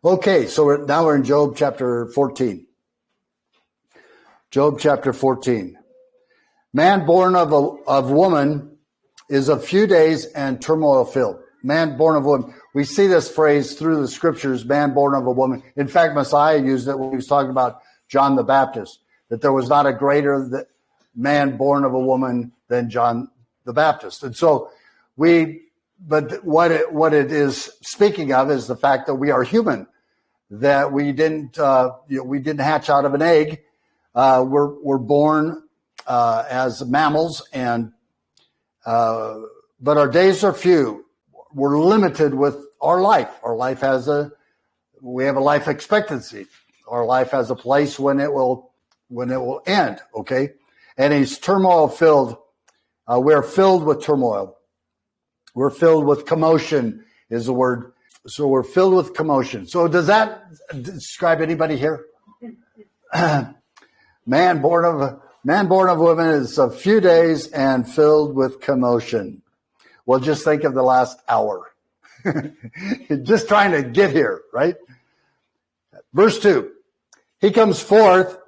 Okay, so now we're in Job chapter 14. Job chapter 14. Man born of woman is of few days and turmoil filled. Man born of woman. We see this phrase through the scriptures, man born of a woman. In fact, Messiah used it when he was talking about John the Baptist, that there was not a greater man born of a woman than John the Baptist. And so but what it is speaking of is the fact that we are human, that we didn't hatch out of an egg. We're born as mammals, but our days are few. We're limited with our life. Our life we have a life expectancy. Our life has a place when it will end. Okay, and he's turmoil filled. We're filled with turmoil. We're filled with commotion is the word. So we're filled with commotion. So does that describe anybody here? Man born of woman is a few days and filled with commotion. Well, just think of the last hour. Just trying to get here, right? Verse 2. He comes forth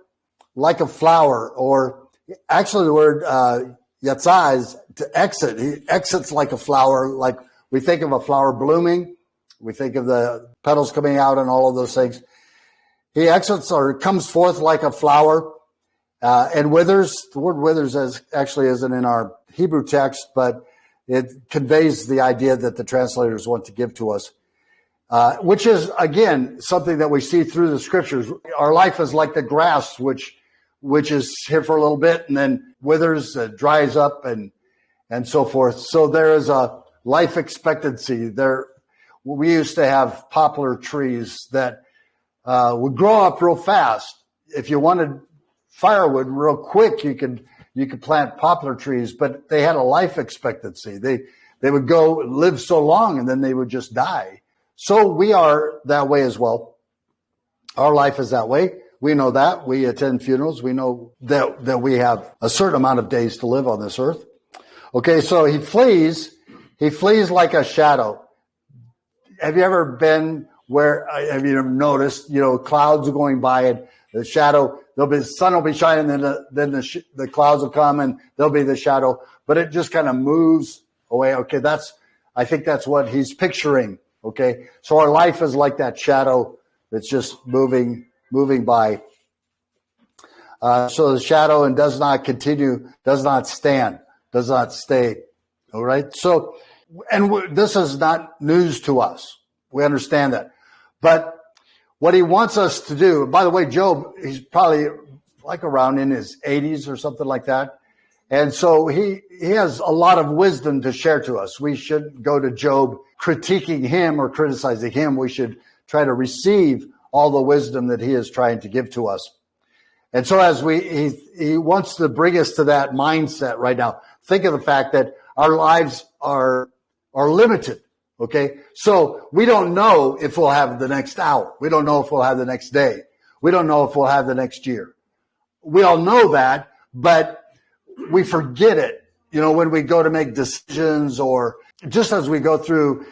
like a flower, or actually the word yatzah is to exit. He exits like a flower, like we think of a flower blooming. We think of the petals coming out and all of those things. He exits or comes forth like a flower and withers. The word withers actually isn't in our Hebrew text, but it conveys the idea that the translators want to give to us, which is, again, something that we see through the scriptures. Our life is like the grass, which is here for a little bit and then withers, dries up, and so forth. So there is a life expectancy there. We used to have poplar trees that would grow up real fast. If you wanted firewood real quick, you could plant poplar trees, but they had a life expectancy. They would go live so long and then they would just die. So we are that way as well. Our life is that way. We know that. We attend funerals. We know that we have a certain amount of days to live on this earth. Okay, so he flees like a shadow. Have you ever been have you ever noticed, clouds are going by and the shadow, the sun will be shining, then the clouds will come and there'll be the shadow, but it just kind of moves away. Okay, I think that's what he's picturing. Okay, so our life is like that shadow that's just moving by. So the shadow and does not continue, does not stand, does not stay. All right, so, and this is not news to us. We understand that. But what he wants us to do, by the way, Job, he's probably like around in his 80s or something like that. And so he has a lot of wisdom to share to us. We shouldn't go to Job critiquing him or criticizing him. We should try to receive all the wisdom that he is trying to give to us. And so as he wants to bring us to that mindset right now. Think of the fact that our lives are limited. Okay, so we don't know if we'll have the next hour. We don't know if we'll have the next day. We don't know if we'll have the next year. We all know that, but we forget it, when we go to make decisions, or just as we go through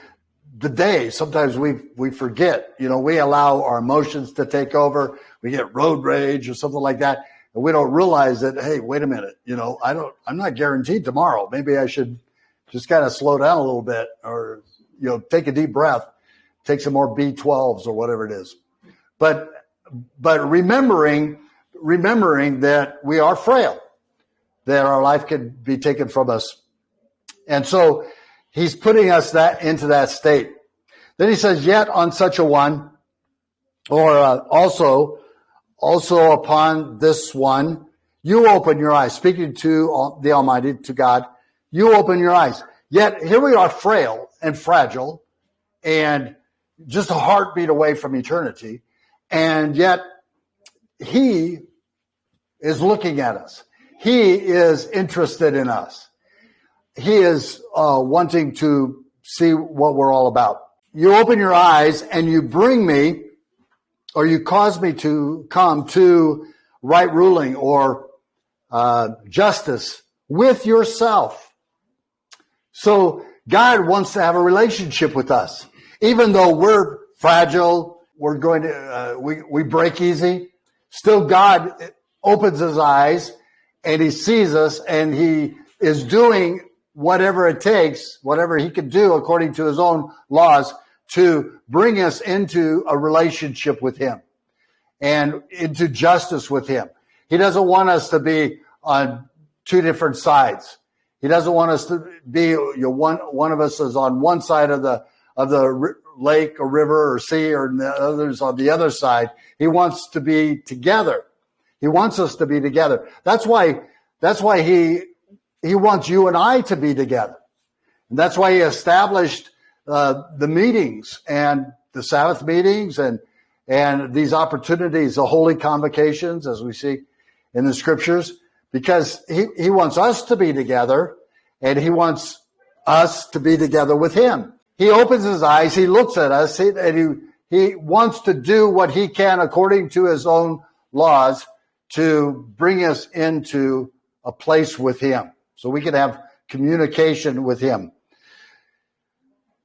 the day, sometimes we forget, we allow our emotions to take over. We get road rage or something like that. And we don't realize that, hey, wait a minute, I'm not guaranteed tomorrow. Maybe I should just kind of slow down a little bit, or take a deep breath, take some more B12s or whatever it is. But remembering that we are frail, that our life could be taken from us. And so he's putting us into that state. Then he says, yet on such a one, or also upon this one, you open your eyes. Speaking to the Almighty, to God, you open your eyes. Yet here we are, frail and fragile and just a heartbeat away from eternity. And yet he is looking at us. He is interested in us. He is wanting to see what we're all about. You open your eyes and you bring me, or you cause me to come to right ruling or justice with yourself. So God wants to have a relationship with us. Even though we're fragile, we're going to, we break easy. Still, God opens his eyes and he sees us, and he is doing whatever it takes, whatever he can do according to his own laws to bring us into a relationship with him and into justice with him. He doesn't want us to be on two different sides. He doesn't want us to be, one of us is on one side of the lake or river or sea, or the others on the other side. He wants to be together. He wants us to be together. That's why he wants you and I to be together. And that's why he established the meetings and the Sabbath meetings and these opportunities, the holy convocations, as we see in the scriptures, because he wants us to be together, and he wants us to be together with him. He opens his eyes, he looks at us, and he wants to do what he can according to his own laws to bring us into a place with him so we can have communication with him.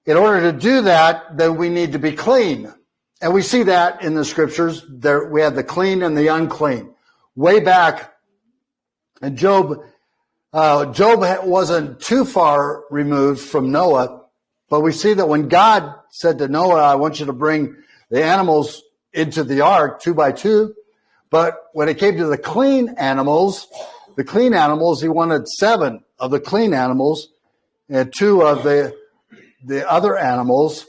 In order to do that, then we need to be clean. And we see that in the scriptures. There we have the clean and the unclean. Way back in Job wasn't too far removed from Noah, but we see that when God said to Noah, I want you to bring the animals into the ark 2 by 2, but when it came to the clean animals, he wanted 7 of the clean animals and 2 of the other animals.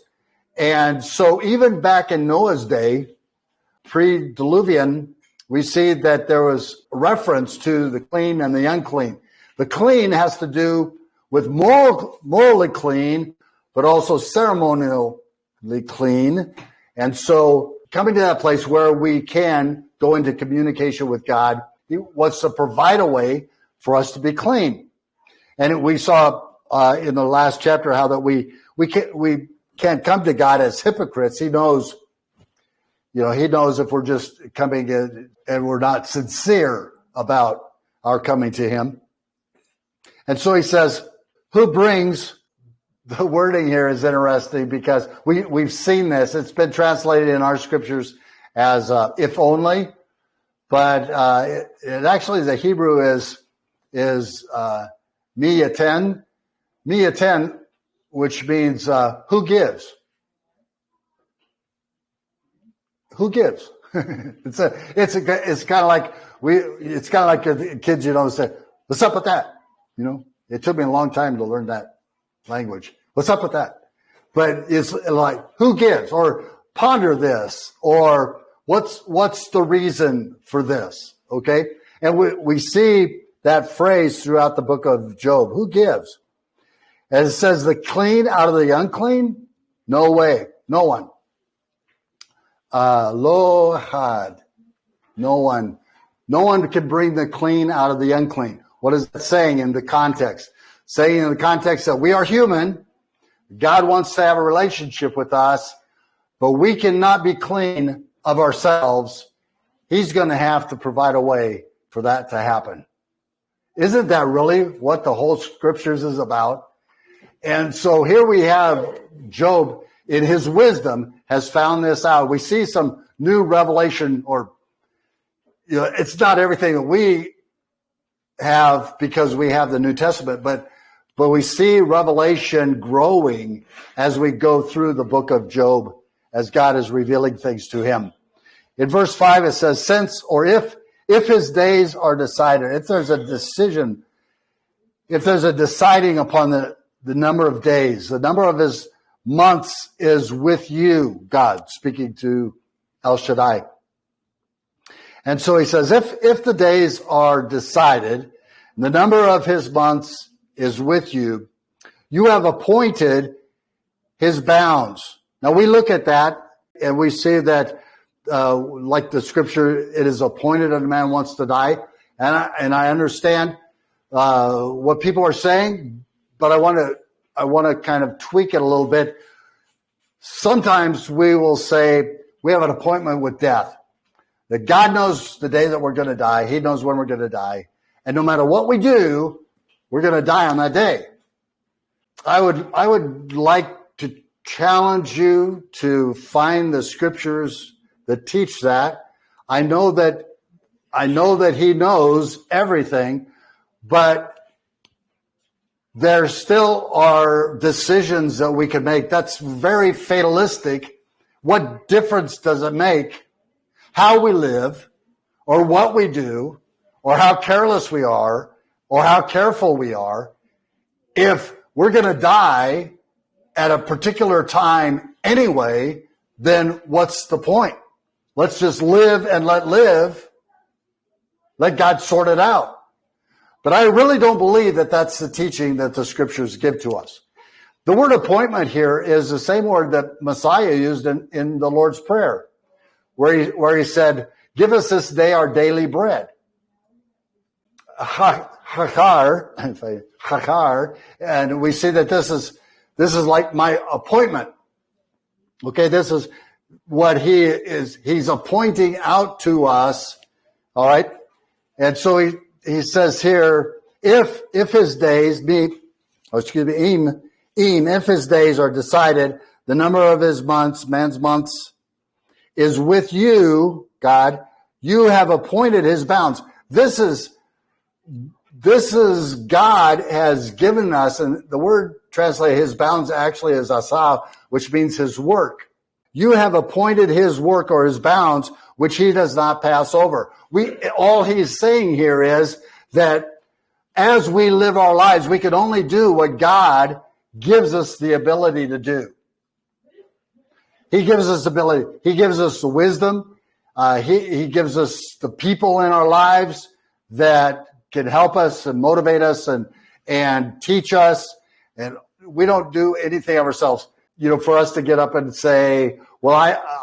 And so even back in Noah's day, pre-Diluvian, we see that there was reference to the clean and the unclean. The clean has to do with morally clean, but also ceremonially clean. And so coming to that place where we can go into communication with God, he wants to provide a way for us to be clean. And we saw in the last chapter how that we can't come to God as hypocrites. He knows if we're just coming in and we're not sincere about our coming to him. And so he says, who brings, the wording here is interesting because we've seen this. It's been translated in our scriptures as if only, but it actually, the Hebrew is miyaten, which means who gives. Who gives? It's kind of like the kids, say, what's up with that? It took me a long time to learn that language. What's up with that? But it's like, who gives? Or ponder this, or what's the reason for this? Okay. And we see that phrase throughout the book of Job. Who gives? As it says, the clean out of the unclean? No way. No one. Lo had. No one. No one can bring the clean out of the unclean. What is that saying in the context? Saying in the context that we are human. God wants to have a relationship with us, but we cannot be clean of ourselves. He's going to have to provide a way for that to happen. Isn't that really what the whole scriptures is about? And so here we have Job, in his wisdom, has found this out. We see some new revelation, or it's not everything that we have because we have the New Testament, but we see revelation growing as we go through the book of Job, as God is revealing things to him. In verse 5, it says, since or if his days are decided, if there's a decision, if there's a deciding upon the number of days, the number of his months is with you, God, speaking to El Shaddai. And so he says, if the days are decided, the number of his months is with you, you have appointed his bounds. Now we look at that and we see that, like the scripture, it is appointed that a man wants to die. And I understand what people are saying, but I want to kind of tweak it a little bit. Sometimes we will say we have an appointment with death. That God knows the day that we're going to die. He knows when we're going to die. And no matter what we do, we're going to die on that day. I would like to challenge you to find the scriptures that teach that. I know that he knows everything, but there still are decisions that we can make. That's very fatalistic. What difference does it make how we live or what we do or how careless we are or how careful we are if we're going to die at a particular time anyway? Then what's the point? Let's just live and let live. Let God sort it out. But I really don't believe that that's the teaching that the scriptures give to us. The word appointment here is the same word that Messiah used in the Lord's Prayer, where he said, give us this day our daily bread. Chachar, and we see that this is like my appointment. Okay, this is what he's appointing out to us. All right. And so he says here, if his days if his days are decided, the number of his months, man's months, is with you, God, you have appointed his bounds. This is God has given us, and the word translated his bounds actually is asa, which means his work. You have appointed his work or his bounds, which he does not pass over. All he's saying here is that as we live our lives, we can only do what God gives us the ability to do. He gives us ability. He gives us the wisdom. He gives us the people in our lives that can help us and motivate us and teach us. And we don't do anything of ourselves. For us to get up and say, well,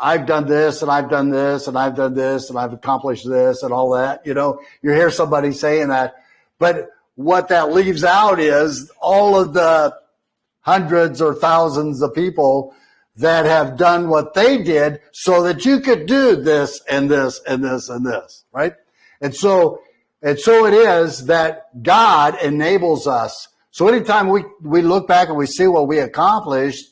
I've done this and I've done this and I've done this and I've accomplished this and all that. You hear somebody saying that. But what that leaves out is all of the hundreds or thousands of people that have done what they did so that you could do this and this and this and this, right? And so it is that God enables us. So anytime we look back and we see what we accomplished,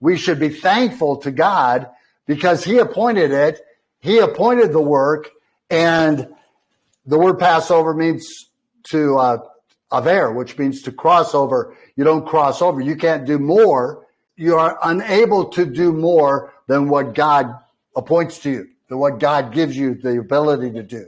we should be thankful to God because he appointed it. He appointed the work, and the word Passover means to aver, which means to cross over. You don't cross over. You can't do more. You are unable to do more than what God appoints to you, than what God gives you the ability to do.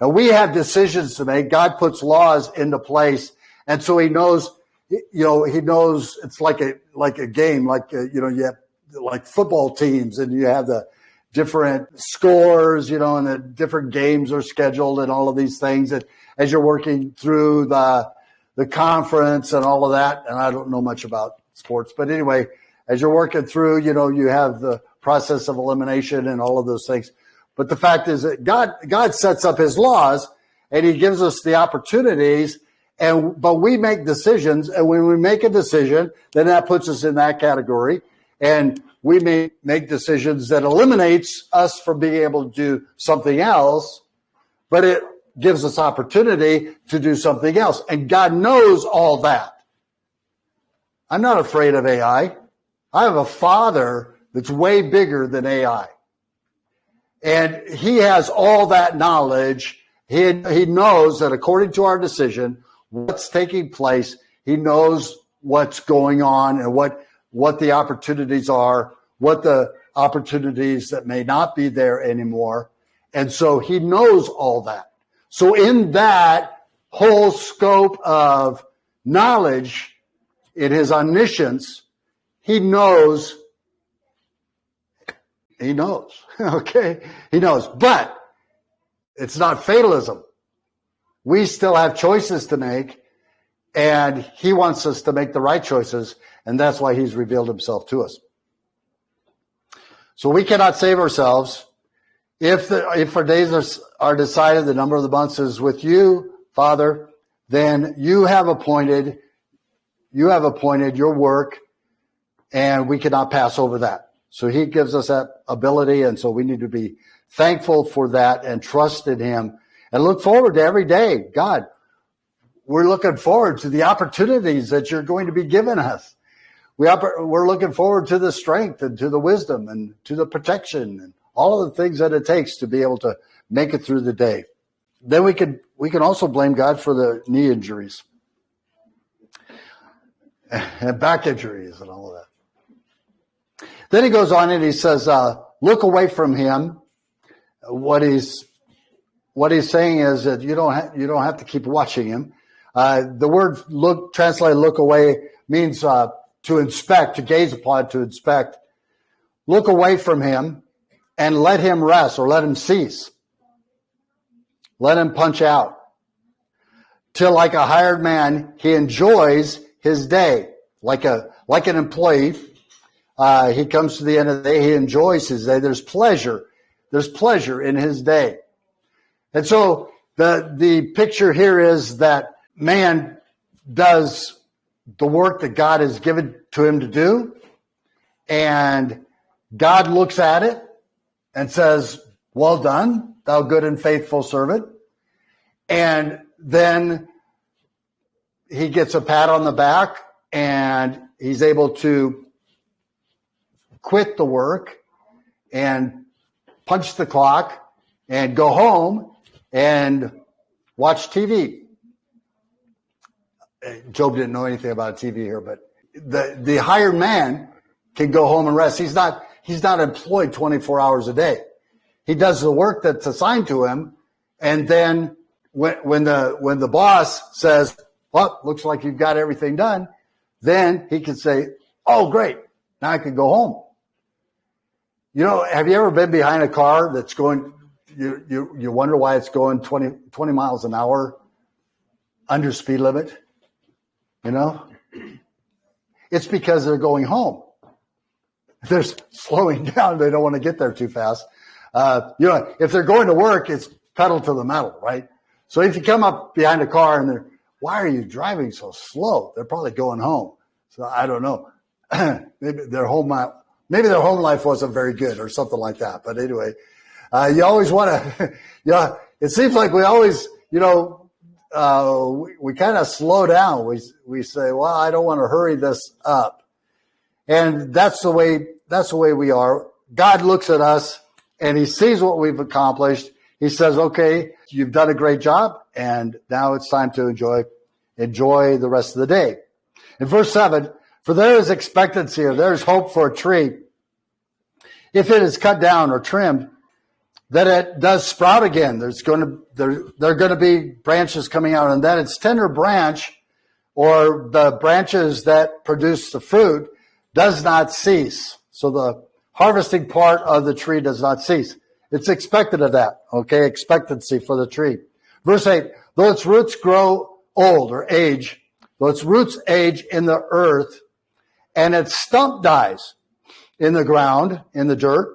Now, we have decisions to make. God puts laws into place, and so he knows, he knows it's like a game, you have like football teams and you have the different scores, and the different games are scheduled and all of these things. And as you're working through the conference and all of that, and I don't know much about sports, but anyway, as you're working through, you have the process of elimination and all of those things. But the fact is that God sets up his laws and he gives us the opportunities, but we make decisions. And when we make a decision, then that puts us in that category. And we may make decisions that eliminates us from being able to do something else, but it gives us opportunity to do something else. And God knows all that. I'm not afraid of AI. I have a Father that's way bigger than AI. And he has all that knowledge. He knows that according to our decision, what's taking place, he knows what's going on and what the opportunities are, what the opportunities that may not be there anymore. And so he knows all that. So in that whole scope of knowledge, in his omniscience, he knows, okay? He knows, but it's not fatalism. We still have choices to make, and he wants us to make the right choices, and that's why he's revealed himself to us. So we cannot save ourselves. If our days are decided, the number of the months is with you, Father, then you have appointed your work, and we cannot pass over that. So he gives us that ability, and so we need to be thankful for that and trust in him and look forward to every day. God, we're looking forward to the opportunities that you're going to be giving us. we're looking forward to the strength and to the wisdom and to the protection and all of the things that it takes to be able to make it through the day. Then we can also blame God for the knee injuries and back injuries and all of that. Then he goes on and he says, look away from him. What he's saying is that you don't have to keep watching him. The word translated look away means to inspect, to gaze upon, to inspect. Look away from him and let him rest, or let him cease. Let him punch out. Till like a hired man, he enjoys his day. Like an employee, he comes to the end of the day, he enjoys his day. There's pleasure in his day. And so the picture here is that man does the work that God has given to him to do, and God looks at it and says, well done, thou good and faithful servant. And then he gets a pat on the back, and he's able to quit the work and punch the clock and go home and watch TV. Job didn't know anything about TV here, but the hired man can go home and rest. He's not employed 24 hours a day. He does the work that's assigned to him, and then when the boss says, well, looks like you've got everything done, then he can say, oh, great, now I can go home. You know, have you ever been behind a car that's going, you wonder why it's going 20 miles an hour under speed limit? You know, it's because they're going home. They're slowing down. They don't want to get there too fast. If they're going to work, it's pedal to the metal, right? So if you come up behind a car and why are you driving so slow? They're probably going home. So I don't know. Maybe their home life wasn't very good or something like that. But anyway, you always want to, it seems like we always, we kind of slow down. We say, well, I don't want to hurry this up. And that's the way we are. God looks at us and he sees what we've accomplished. He says, okay, you've done a great job, and now it's time to enjoy the rest of the day. In verse 7, for there is expectancy, or there is hope for a tree, if it is cut down or trimmed, that it does sprout again. There are going to be branches coming out, and that its tender branch, or the branches that produce the fruit, does not cease. So the harvesting part of the tree does not cease. It's expected of that, okay? Expectancy for the tree. Verse 8, though its roots grow old or age, though its roots age in the earth, and its stump dies in the ground, in the dirt.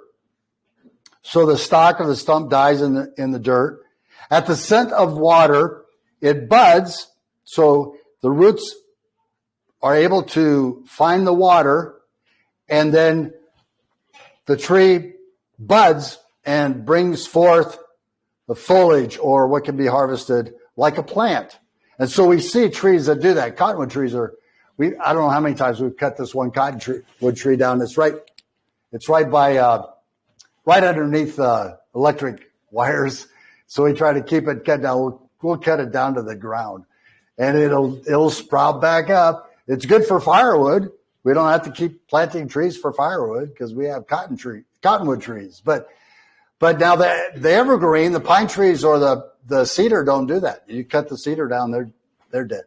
So the stalk of the stump dies in the dirt. At the scent of water, it buds. So the roots are able to find the water, and then the tree buds and brings forth the foliage, or what can be harvested like a plant. And so we see trees that do that. Cottonwood trees I don't know how many times we've cut this one cottonwood tree down. It's right underneath electric wires. So we try to keep it cut down. We'll cut it down to the ground, and it'll sprout back up. It's good for firewood. We don't have to keep planting trees for firewood because we have cottonwood trees. But now the evergreen, the pine trees or the cedar don't do that. You cut the cedar down, they're dead.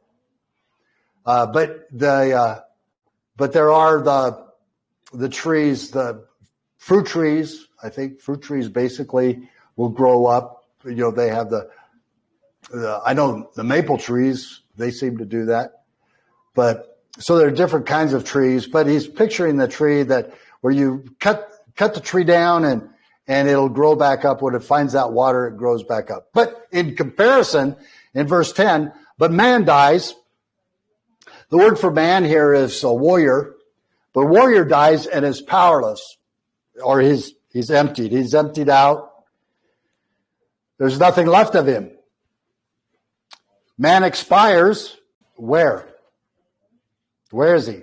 But there are the trees, the fruit trees. I think fruit trees basically will grow up. They have I know the maple trees, they seem to do that. But so there are different kinds of trees, but he's picturing the tree where you cut the tree down and it'll grow back up. When it finds that water, it grows back up. But in comparison, in verse 10, but man dies. The word for man here is a warrior, but warrior dies and is powerless, or he's emptied. He's emptied out. There's nothing left of him. Man expires. Where? Where is he?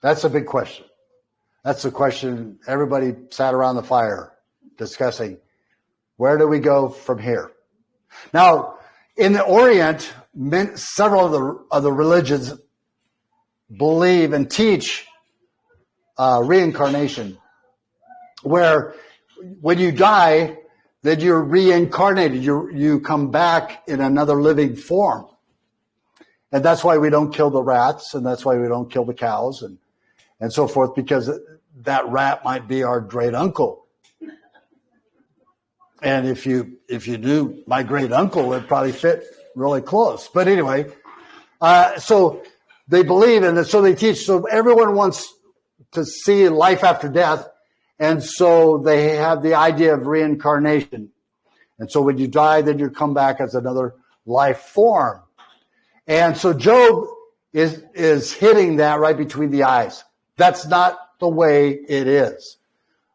That's a big question. That's the question everybody sat around the fire discussing. Where do we go from here? Now, in the Orient, several of the religions believe and teach reincarnation, where when you die, that you're reincarnated. You come back in another living form. And that's why we don't kill the rats, and that's why we don't kill the cows and so forth, because that rat might be our great uncle. And if you knew my great uncle, it'd probably fit really close. But anyway, so they believe in it, so they teach. So everyone wants to see life after death, and so they have the idea of reincarnation. And so when you die, then you come back as another life form. And so Job is hitting that right between the eyes. That's not the way it is.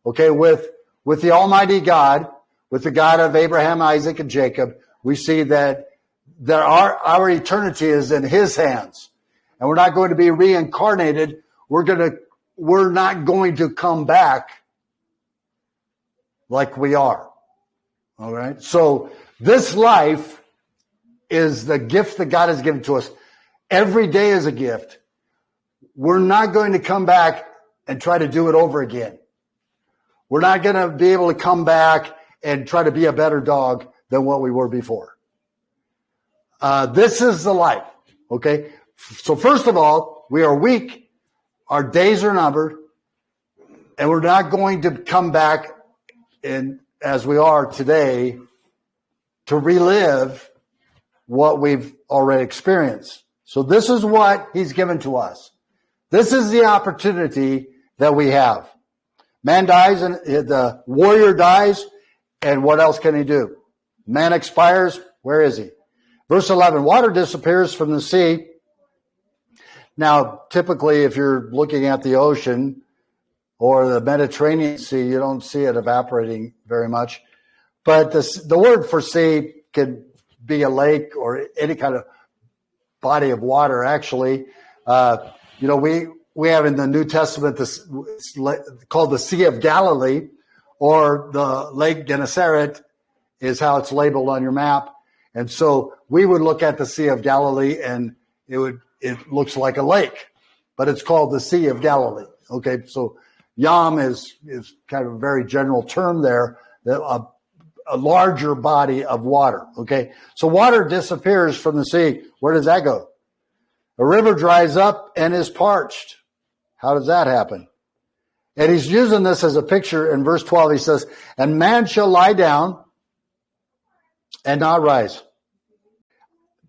Okay, with the Almighty God, with the God of Abraham, Isaac, and Jacob, we see that our eternity is in His hands, and we're not going to be reincarnated. We're not going to come back like we are. All right. So this life is the gift that God has given to us. Every day is a gift. We're not going to come back and try to do it over again. We're not going to be able to come back and try to be a better dog than what we were before. This is the life. Okay. So first of all, we are weak. Our days are numbered, and we're not going to come back as we are today to relive what we've already experienced. So this is what He's given to us. This is the opportunity that we have. Man dies, and the warrior dies, and what else can he do? Man expires, where is he? Verse 11, water disappears from the sea. Now, typically, if you're looking at the ocean or the Mediterranean Sea, you don't see it evaporating very much. But the word for sea could be a lake or any kind of body of water, actually. We have in the New Testament this called the Sea of Galilee, or the Lake Gennesaret is how it's labeled on your map. And so we would look at the Sea of Galilee, and it looks like a lake, but it's called the Sea of Galilee. Okay, so Yam is kind of a very general term there, a larger body of water. Okay, so water disappears from the sea. Where does that go? A river dries up and is parched. How does that happen? And he's using this as a picture in verse 12. He says, and man shall lie down and not rise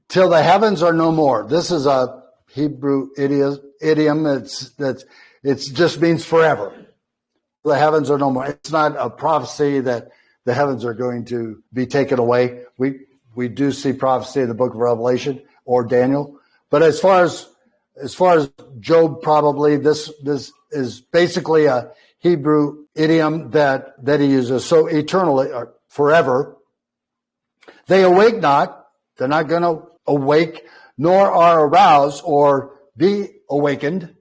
till the heavens are no more. This is a Hebrew idiom. It just means forever. The heavens are no more. It's not a prophecy that the heavens are going to be taken away. We do see prophecy in the book of Revelation or Daniel. But as far as Job, probably this is basically a Hebrew idiom that he uses. So eternally or forever. They awake not. They're not going to awake, nor are aroused or be awakened.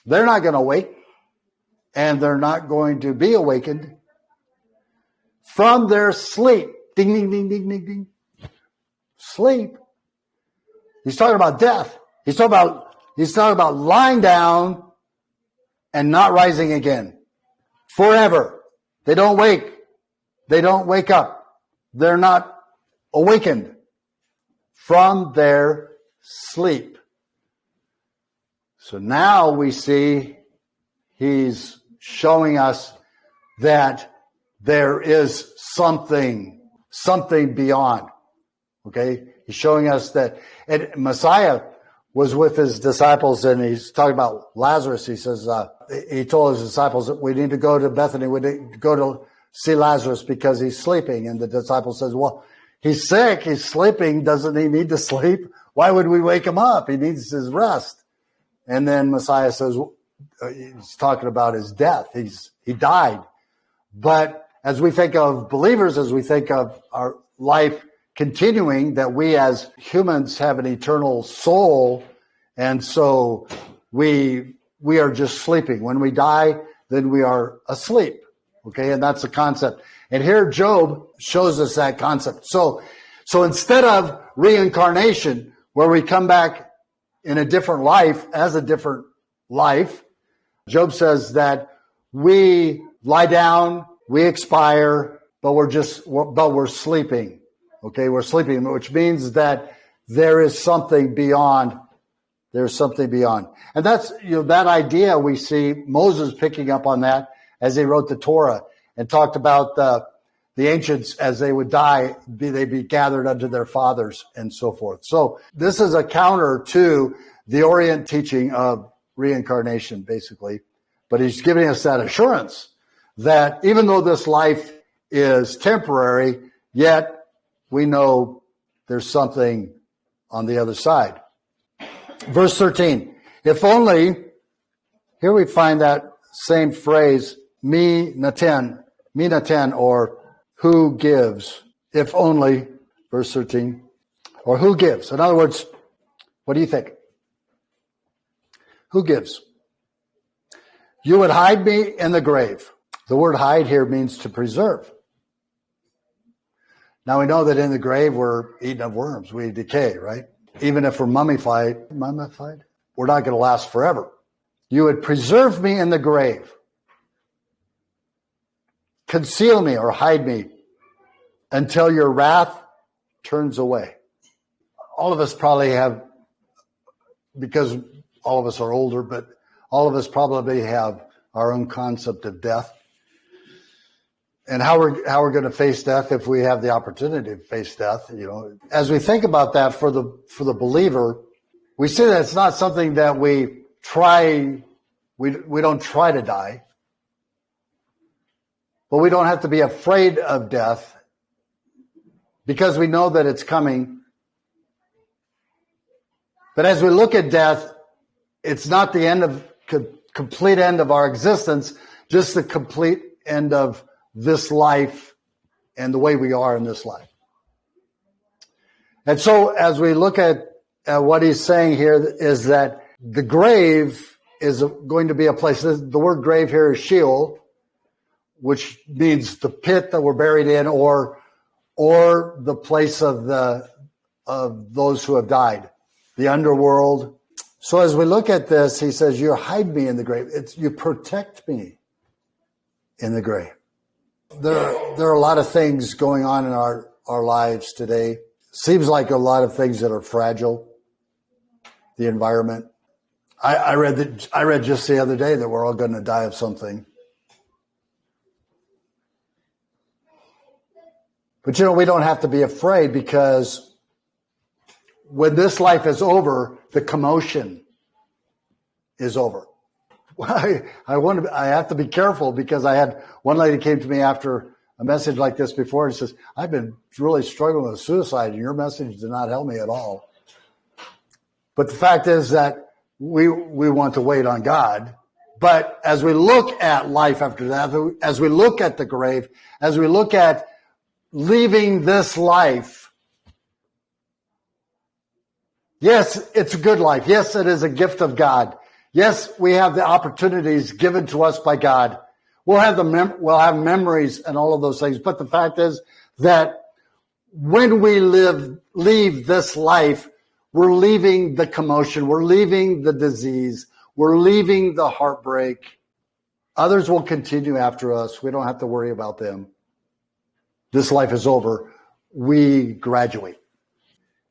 They're not going to awake, and they're not going to be awakened from their sleep. Ding, ding, ding, ding, ding, ding. Sleep. He's talking about death. He's talking about lying down and not rising again. Forever. They don't wake. They don't wake up. They're not awakened from their sleep. So now we see he's showing us that there is something beyond. Okay? He's showing us that, and Messiah was with his disciples, and he's talking about Lazarus. He says, he told his disciples that we need to go to Bethany. We need to go to see Lazarus because he's sleeping. And the disciple says, well, he's sick. He's sleeping. Doesn't he need to sleep? Why would we wake him up? He needs his rest. And then Messiah says, he's talking about his death. He died. But as we think of believers, as we think of our life continuing, that we as humans have an eternal soul, and so we we are just sleeping. When we die, then we are asleep. Okay, and that's the concept. And here Job shows us that concept. So instead of reincarnation, where we come back in a different life, as a different life, Job says that we lie down, we expire, but we're sleeping. Okay, we're sleeping, which means that there is something beyond. There's something beyond. And that's, that idea we see Moses picking up on that as he wrote the Torah and talked about the ancients as they would die, they'd be gathered unto their fathers and so forth. So this is a counter to the Orient teaching of reincarnation, basically. But he's giving us that assurance that even though this life is temporary, yet we know there's something on the other side. Verse 13, if only, here we find that same phrase, mi naten, or who gives, if only, verse 13, or who gives. In other words, what do you think? Who gives? You would hide me in the grave. The word hide here means to preserve. Now we know that in the grave we're eaten of worms, we decay, right? Even if we're mummified, we're not going to last forever. You would preserve me in the grave. Conceal me or hide me until your wrath turns away. All of us probably have, because all of us are older, but all of us probably have our own concept of death and how we're going to face death if we have the opportunity to face death. As we think about that for the believer, we see that it's not something that we try. We don't try to die, but we don't have to be afraid of death because we know that it's coming. But as we look at death, it's not the complete end of our existence, just the complete end of this life and the way we are in this life. And so as we look at what he's saying here is that the grave is going to be a place. The word grave here is Sheol, which means the pit that we're buried in, or the place of those who have died, the underworld. So as we look at this, he says, you hide me in the grave. You protect me in the grave. There are a lot of things going on in our lives today. Seems like a lot of things that are fragile. The environment. I read just the other day that we're all going to die of something. But we don't have to be afraid, because when this life is over, the commotion is over. I have to be careful, because I had one lady came to me after a message like this before and says, I've been really struggling with suicide and your message did not help me at all. But the fact is that we want to wait on God. But as we look at life after that, as we look at the grave, as we look at leaving this life, yes, it's a good life. Yes, it is a gift of God. Yes, we have the opportunities given to us by God. We'll have we'll have memories and all of those things. But the fact is that when we leave this life, we're leaving the commotion. We're leaving the disease. We're leaving the heartbreak. Others will continue after us. We don't have to worry about them. This life is over. We graduate.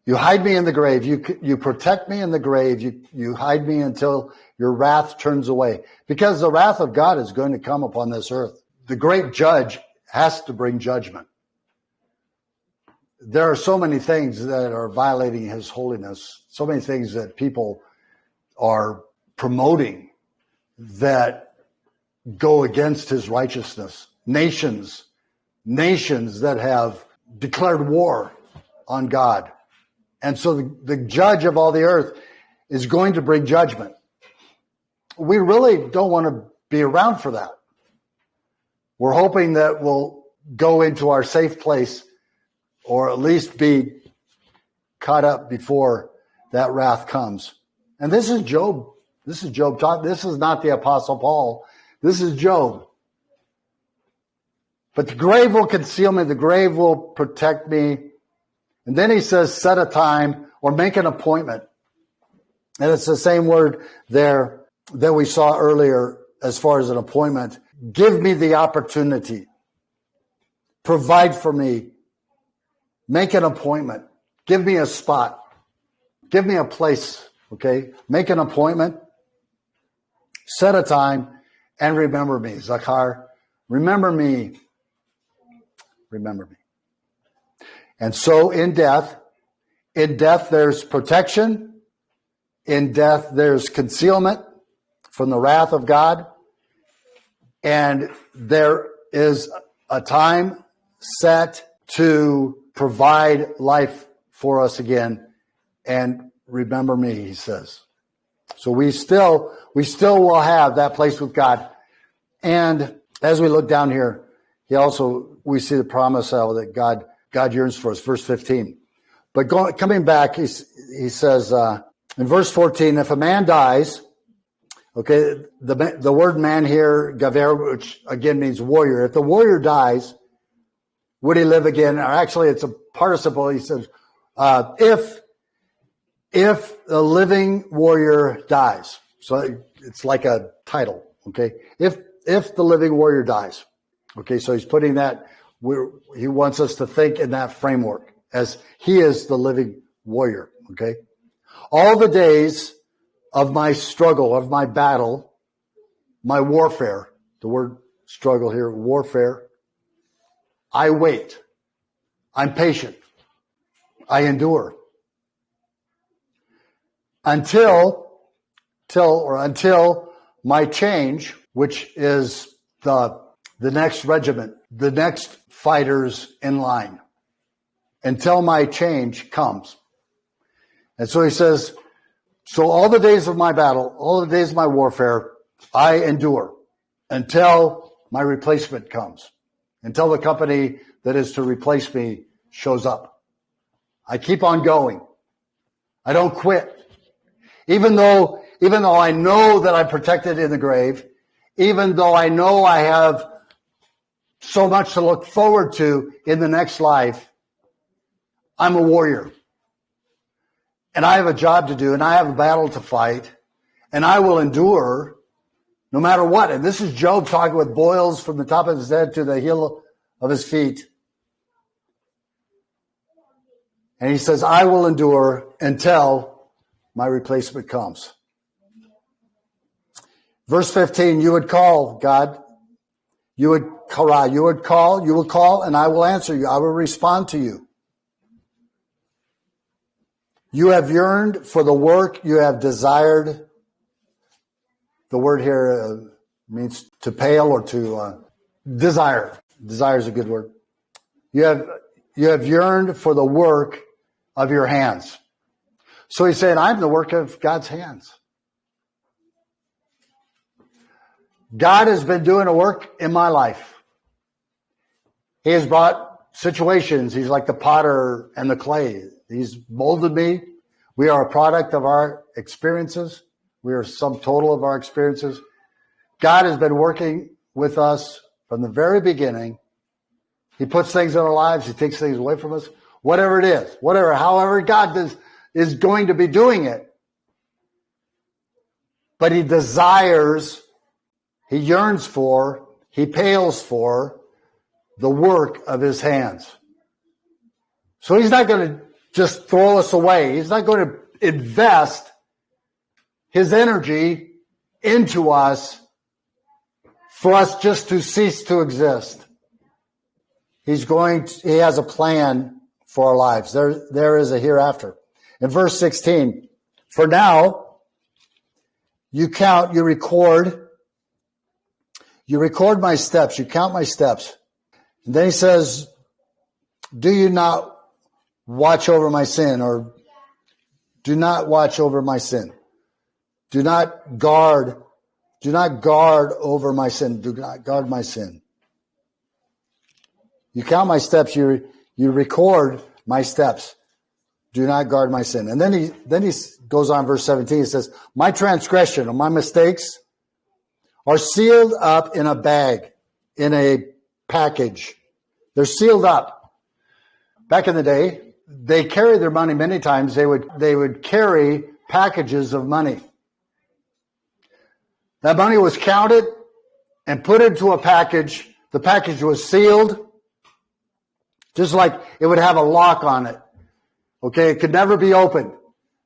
You hide me in the grave. You protect me in the grave. You hide me until your wrath turns away. Because the wrath of God is going to come upon this earth. The great judge has to bring judgment. There are so many things that are violating his holiness, so many things that people are promoting that go against his righteousness. Nations that have declared war on God. And so the judge of all the earth is going to bring judgment. We really don't want to be around for that. We're hoping that we'll go into our safe place, or at least be caught up before that wrath comes. And this is Job This is Job talking. This is not the Apostle Paul. This is Job. But the grave will conceal me. The grave will protect me. And then he says, set a time or make an appointment. And it's the same word there that we saw earlier as far as an appointment. Give me the opportunity. Provide for me. Make an appointment. Give me a spot. Give me a place. Okay? Make an appointment. Set a time and remember me. Zachar, remember me. Remember me. And so in death there's protection. In death there's concealment from the wrath of God. And there is a time set to provide life for us again. And remember me, he says. So we still will have that place with God. And as we look down here, we see the promise that God yearns for us. Verse 15. But coming back, he says in verse 14, if a man dies, okay, the word man here, gaver, which again means warrior. If the warrior dies, would he live again? Or actually, it's a participle. He says, if the living warrior dies. So it's like a title, okay? If the living warrior dies. Okay, so he's putting that, he wants us to think in that framework as he is the living warrior, okay? All the days of my struggle, of my battle, my warfare, the word struggle here, warfare, I wait. I'm patient. I endure. Until my change, which is the next regiment, the next fighters in line, until my change comes. And so he says, so all the days of my battle, all the days of my warfare, I endure until my replacement comes, until the company that is to replace me shows up. I keep on going. I don't quit. Even though I know that I'm protected in the grave, even though I know I have so much to look forward to in the next life, I'm a warrior. And I have a job to do, and I have a battle to fight, and I will endure no matter what. And this is Job talking with boils from the top of his head to the heel of his feet. And he says, I will endure until my replacement comes. Verse 15, you would call, God. You would call, and I will answer you. I will respond to you. You have yearned for the work you have desired. The word here means to pale or to desire. Desire is a good word. You have yearned for the work of your hands. So he's saying, I'm the work of God's hands. God has been doing a work in my life. He has brought situations. He's like the potter and the clay. He's molded me. We are a product of our experiences. We are sum total of our experiences. God has been working with us from the very beginning. He puts things in our lives. He takes things away from us. Whatever it is, however God is going to be doing it. But he desires, he yearns for, he pales for the work of his hands. So he's not going to just throw us away. He's not going to invest his energy into us for us just to cease to exist. He has a plan for our lives. There is a hereafter. In verse 16, for now, you record my steps, you count my steps. And then he says, do you not watch over my sin, or do not watch over my sin? Do not guard over my sin. Do not guard my sin. You count my steps, you record my steps. do not guard my sin. And then he goes on, verse 17, he says, my transgression or my mistakes are sealed up in a bag, in a package. They're sealed up. Back in the day, they carried their money many times. They would carry packages of money. That money was counted and put into a package. The package was sealed, just like it would have a lock on it. Okay, it could never be opened.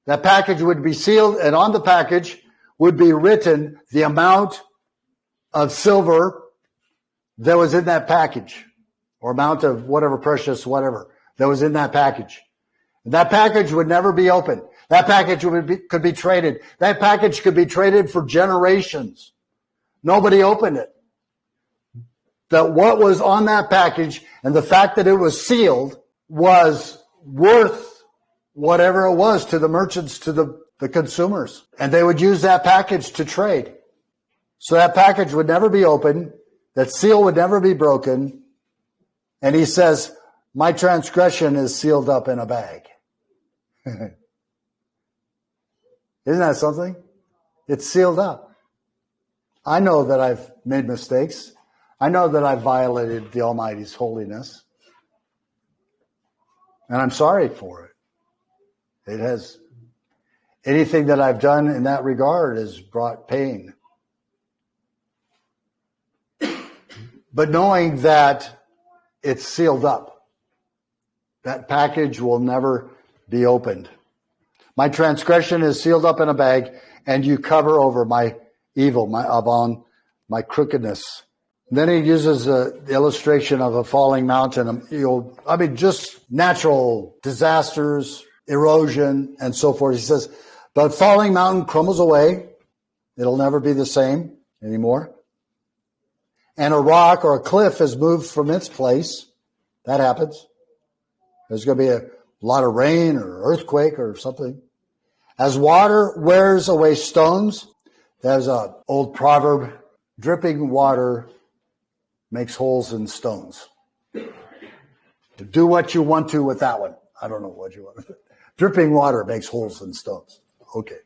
That package would be sealed, and on the package would be written the amount of silver that was in that package, or amount of whatever precious whatever that was in that package. And that package would never be opened. That package could be traded. That package could be traded for generations. Nobody opened it. That what was on that package and the fact that it was sealed was worth whatever it was to the merchants, to the consumers. And they would use that package to trade. So that package would never be opened. That seal would never be broken. And he says, my transgression is sealed up in a bag. Isn't that something? It's sealed up. I know that I've made mistakes. I know that I've violated the Almighty's holiness. And I'm sorry for it. It has, anything that I've done in that regard has brought pain. But knowing that it's sealed up, that package will never be opened. My transgression is sealed up in a bag, and you cover over my evil, my crookedness. Then he uses the illustration of a falling mountain. Just natural disasters, erosion, and so forth. He says, but falling mountain crumbles away. It'll never be the same anymore. And a rock or a cliff is moved from its place. That happens. There's going to be a lot of rain or earthquake or something. As water wears away stones, there's an old proverb, dripping water makes holes in stones. Do what you want to with that one. I don't know what you want. Dripping water makes holes in stones. Okay.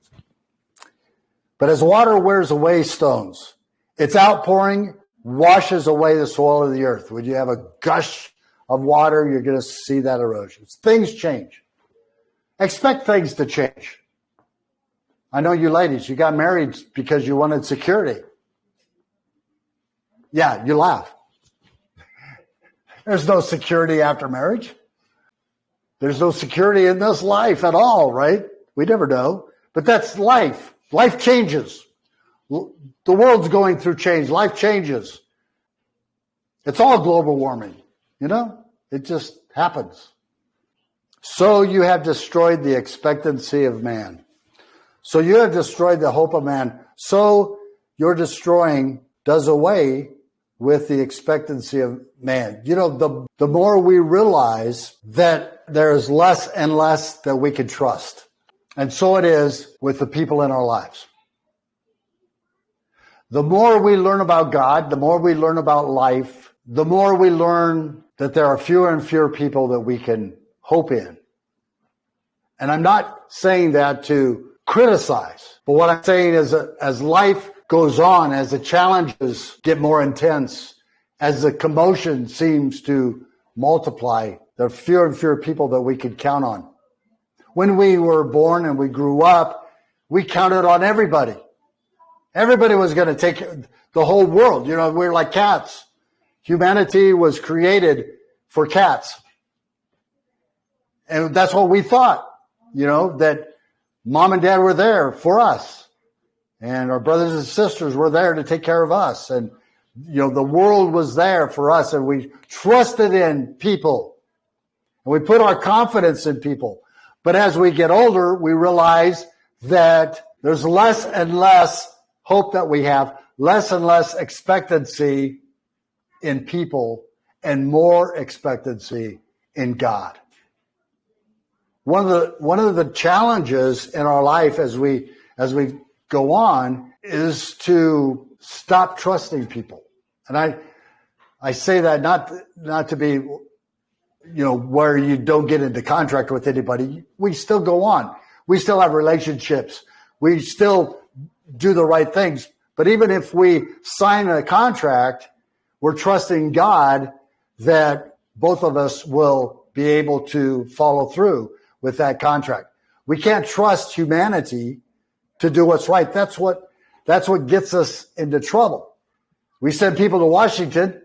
But as water wears away stones, its outpouring washes away the soil of the earth. When you have a gush of water, you're going to see that erosion. Things change. Expect things to change. I know you ladies, you got married because you wanted security. Yeah, you laugh. There's no security after marriage. There's no security in this life at all, right? We never know. But that's life. Life changes. The world's going through change. Life changes. It's all global warming, you know? It just happens. So you have destroyed the expectancy of man. So you have destroyed the hope of man. So your destroying does away with the expectancy of man. You know, the more we realize that there is less and less that we can trust. And so it is with the people in our lives. The more we learn about God, the more we learn about life, the more we learn that there are fewer and fewer people that we can hope in. And I'm not saying that to criticize, but what I'm saying is that as life goes on, as the challenges get more intense, as the commotion seems to multiply, there are fewer and fewer people that we can count on. When we were born and we grew up, we counted on everybody. Everybody was going to take the whole world. You know, we're like cats. Humanity was created for cats. And that's what we thought, you know, that mom and dad were there for us. And our brothers and sisters were there to take care of us. And, you know, the world was there for us. And we trusted in people. And we put our confidence in people. But as we get older, we realize that there's less and less hope that we have, less and less expectancy in people, and more expectancy in God. One of the challenges in our life as we go on is to stop trusting people. And I say that not to be, where you don't get into contract with anybody, we still go on. We still have relationships. We still do the right things. But even if we sign a contract, we're trusting God that both of us will be able to follow through with that contract. We can't trust humanity to do what's right. That's what gets us into trouble. We send people to Washington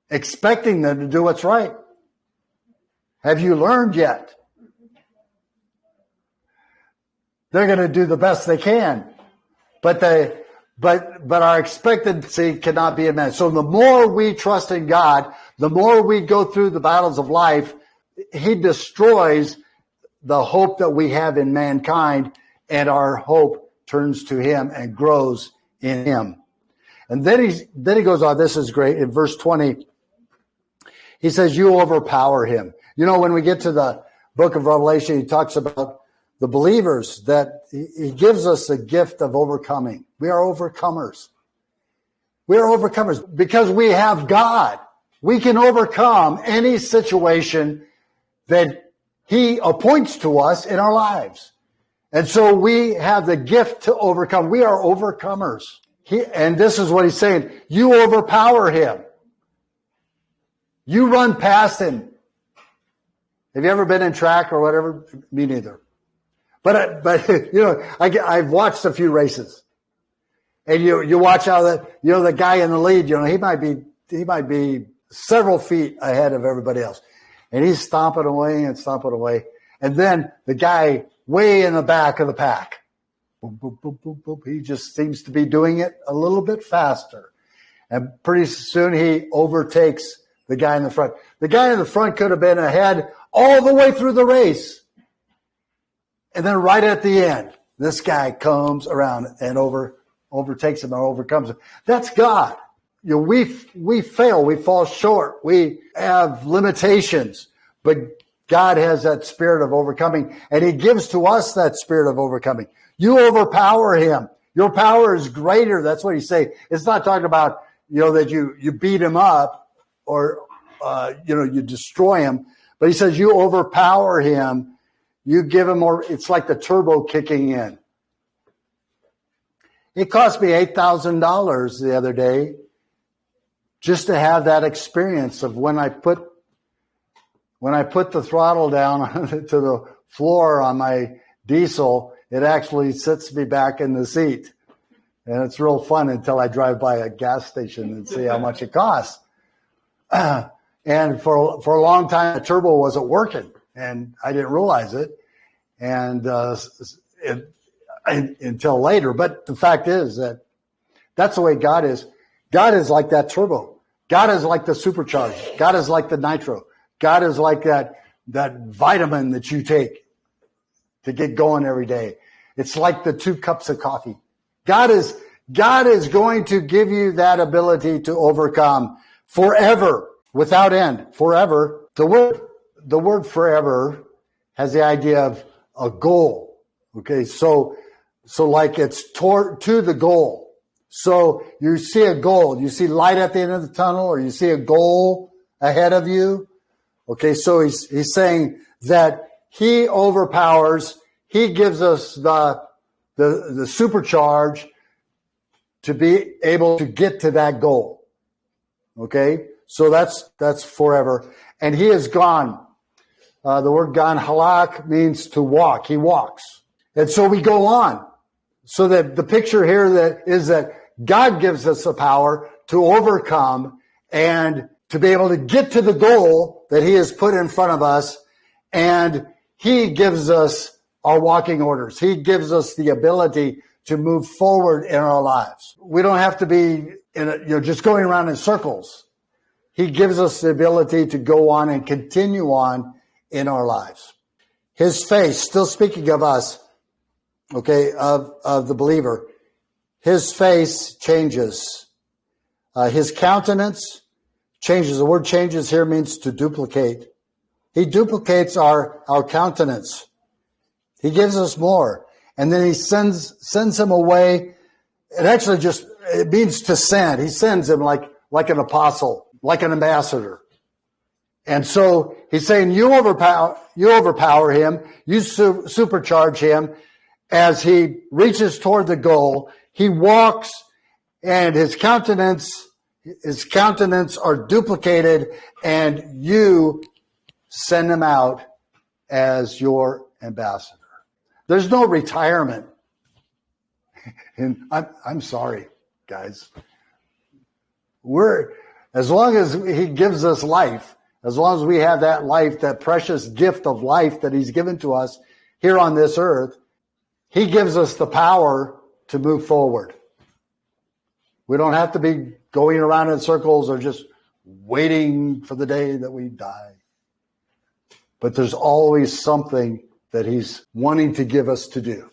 expecting them to do what's right. Have you learned yet? They're going to do the best they can, but our expectancy cannot be met. So the more we trust in God, the more we go through the battles of life, He destroys the hope that we have in mankind, and our hope turns to Him and grows in Him. And then he goes on. This is great. In verse 20, he says, "You overpower him." When we get to the book of Revelation, he talks about the believers, that he gives us the gift of overcoming. We are overcomers. We are overcomers because we have God. We can overcome any situation that He appoints to us in our lives. And so we have the gift to overcome. We are overcomers. And this is what he's saying. You overpower him. You run past him. Have you ever been in track or whatever? Me neither. But I've watched a few races. And you watch how the guy in the lead, he might be several feet ahead of everybody else. And he's stomping away. And then the guy way in the back of the pack, boom, boom, boom, boom, boom, he just seems to be doing it a little bit faster. And pretty soon he overtakes the guy in the front. The guy in the front could have been ahead all the way through the race. And then right at the end, this guy comes around and overtakes him and overcomes him. That's God. We fail. We fall short. We have limitations. But God has that spirit of overcoming, and He gives to us that spirit of overcoming. You overpower him. Your power is greater. That's what He's saying. It's not talking about, that you beat him up or, you destroy him. But He says you overpower him. You give him more. It's like the turbo kicking in. It cost me $8,000 the other day just to have that experience of when I put the throttle down to the floor on my diesel, it actually sits me back in the seat. And it's real fun until I drive by a gas station and see how much it costs. And for a long time, the turbo wasn't working, and I didn't realize it. And until later. But the fact is that's the way God is. God is like that turbo. God is like the supercharger. God is like the nitro. God is like that vitamin that you take to get going every day. It's like the 2 cups of coffee. God is going to give you that ability to overcome forever, without end, forever. The word forever has the idea of a goal. Okay, so like it's to the goal. So you see a goal, you see light at the end of the tunnel, or you see a goal ahead of you. Okay, so he's saying that He overpowers. He gives us the supercharge to be able to get to that goal. Okay, so that's forever. And He is gone. The word gone, halak, means to walk. He walks. And so we go on. So that the picture here is that God gives us the power to overcome and to be able to get to the goal that He has put in front of us. And He gives us our walking orders. He gives us the ability to move forward in our lives. We don't have to be just going around in circles. He gives us the ability to go on and continue on in our lives. His face, still speaking of us, okay, of the believer, His face changes. His countenance changes. The word changes here means to duplicate. He duplicates our countenance. He gives us more. And then He sends him away. It means to send. He sends him like an apostle, like an ambassador. And so he's saying you overpower him, you supercharge him as he reaches toward the goal. He walks, and his countenance are duplicated, and you send him out as your ambassador. There's no retirement. And I'm sorry, guys. As long as he gives us life, as long as we have that life, that precious gift of life that he's given to us here on this earth, he gives us the power to move forward. We don't have to be going around in circles or just waiting for the day that we die. But there's always something that he's wanting to give us to do.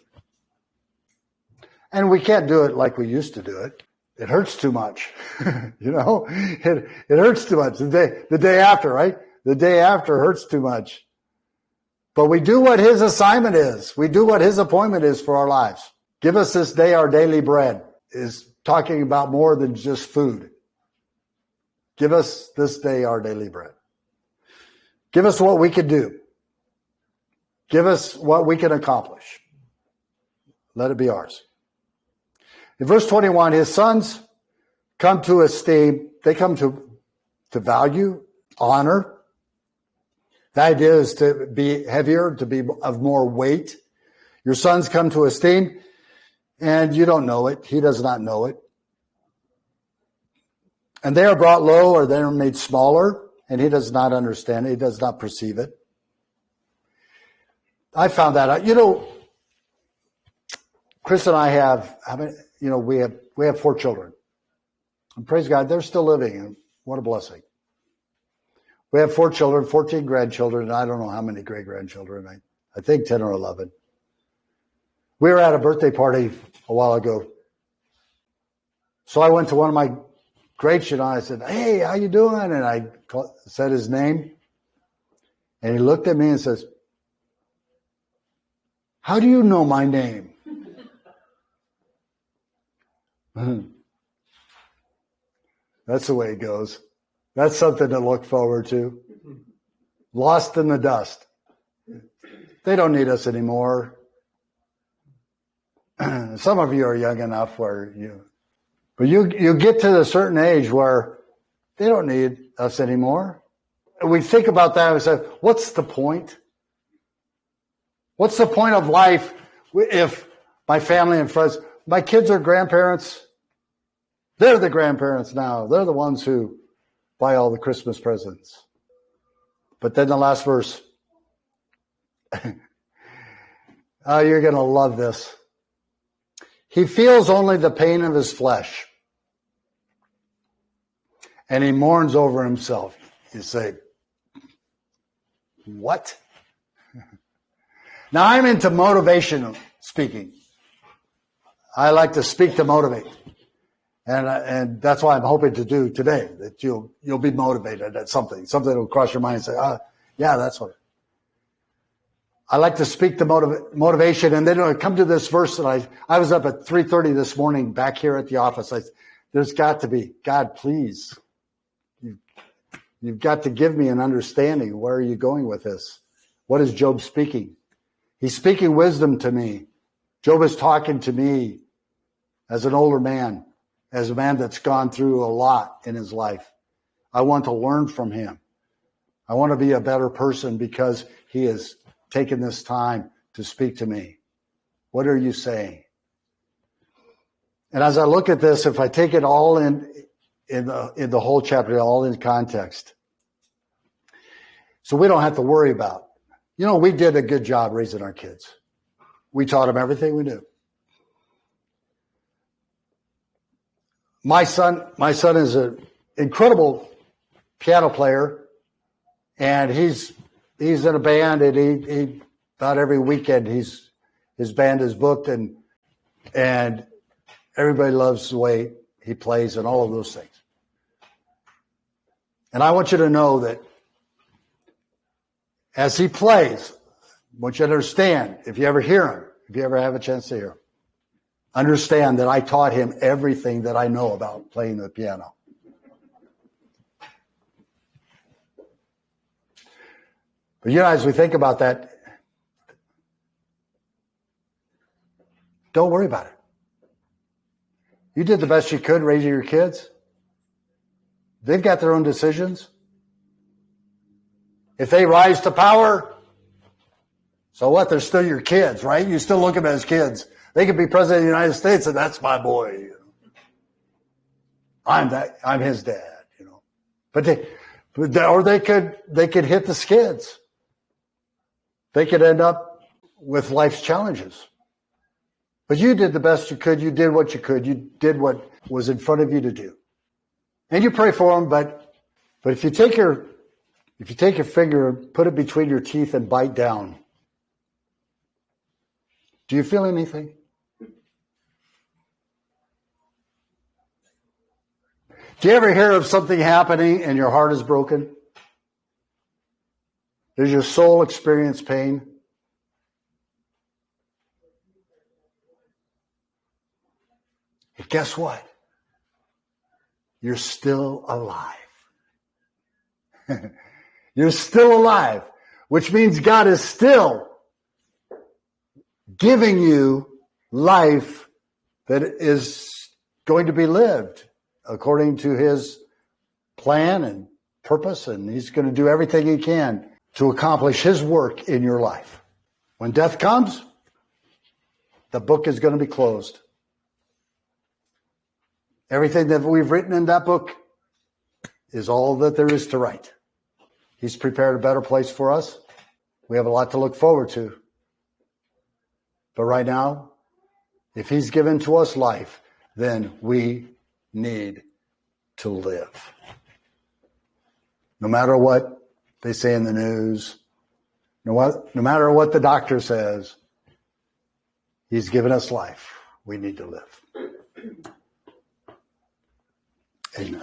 And we can't do it like we used to do it. It hurts too much. It hurts too much. The day after, right? The day after hurts too much. But we do what his assignment is. We do what his appointment is for our lives. Give us this day our daily bread is talking about more than just food. Give us this day our daily bread. Give us what we can do. Give us what we can accomplish. Let it be ours. In verse 21, his sons come to esteem, they come to value, honor. The idea is to be heavier, to be of more weight. Your sons come to esteem, and you don't know it. He does not know it. And they are brought low, or they are made smaller, and he does not understand it. He does not perceive it. I found that out. Chris and I have, we have 4 children. And praise God, they're still living. And what a blessing. We have 4 children, 14 grandchildren, and I don't know how many great-grandchildren. I think 10 or 11. We were at a birthday party a while ago. So I went to one of my greats, and I said, "Hey, how you doing?" And I said his name. And he looked at me and says, "How do you know my name?" That's the way it goes. That's something to look forward to. Lost in the dust. They don't need us anymore. Some of you are young enough where you get to a certain age where they don't need us anymore. And we think about that and we say, what's the point? What's the point of life if my family and friends, my kids are grandparents? They're the grandparents now. They're the ones who buy all the Christmas presents. But then the last verse. Oh, you're going to love this. He feels only the pain of his flesh, and he mourns over himself. You say, what? Now, I'm into motivational speaking. I like to speak to motivate. And that's why I'm hoping to do today, that you'll be motivated at something that will cross your mind and say, yeah, that's what. I like to speak to motivation. And then I come to this verse that I was up at 3:30 this morning back here at the office. There's got to be, God, please. You've got to give me an understanding. Where are you going with this? What is Job speaking? He's speaking wisdom to me. Job is talking to me as an older man, as a man that's gone through a lot in his life. I want to learn from him. I want to be a better person because he has taken this time to speak to me. What are you saying? And as I look at this, if I take it all in the whole chapter, all in context, so we don't have to worry about. We did a good job raising our kids. We taught them everything we knew. My son is an incredible piano player, and he's in a band, and he about every weekend his band is booked, and everybody loves the way he plays and all of those things. And I want you to know that as he plays, I want you to understand, if you ever hear him, if you ever have a chance to hear him, understand that I taught him everything that I know about playing the piano. But as we think about that, don't worry about it. You did the best you could raising your kids. They've got their own decisions. If they rise to power, so what? They're still your kids, right? You still look at them as kids. They could be president of the United States, and that's my boy. I'm his dad, But they could hit the skids. They could end up with life's challenges. But you did the best you could. You did what you could. You did what was in front of you to do. And you pray for them, but if you take your finger and put it between your teeth and bite down, do you feel anything? Do you ever hear of something happening and your heart is broken? Does your soul experience pain? But guess what? You're still alive. You're still alive, which means God is still giving you life that is going to be lived according to his plan and purpose, and he's going to do everything he can to accomplish his work in your life. When death comes, the book is going to be closed. Everything that we've written in that book is all that there is to write. He's prepared a better place for us. We have a lot to look forward to. But right now, if he's given to us life, then we need to live. No matter what they say in the news, no matter what the doctor says, he's given us life. We need to live. Amen.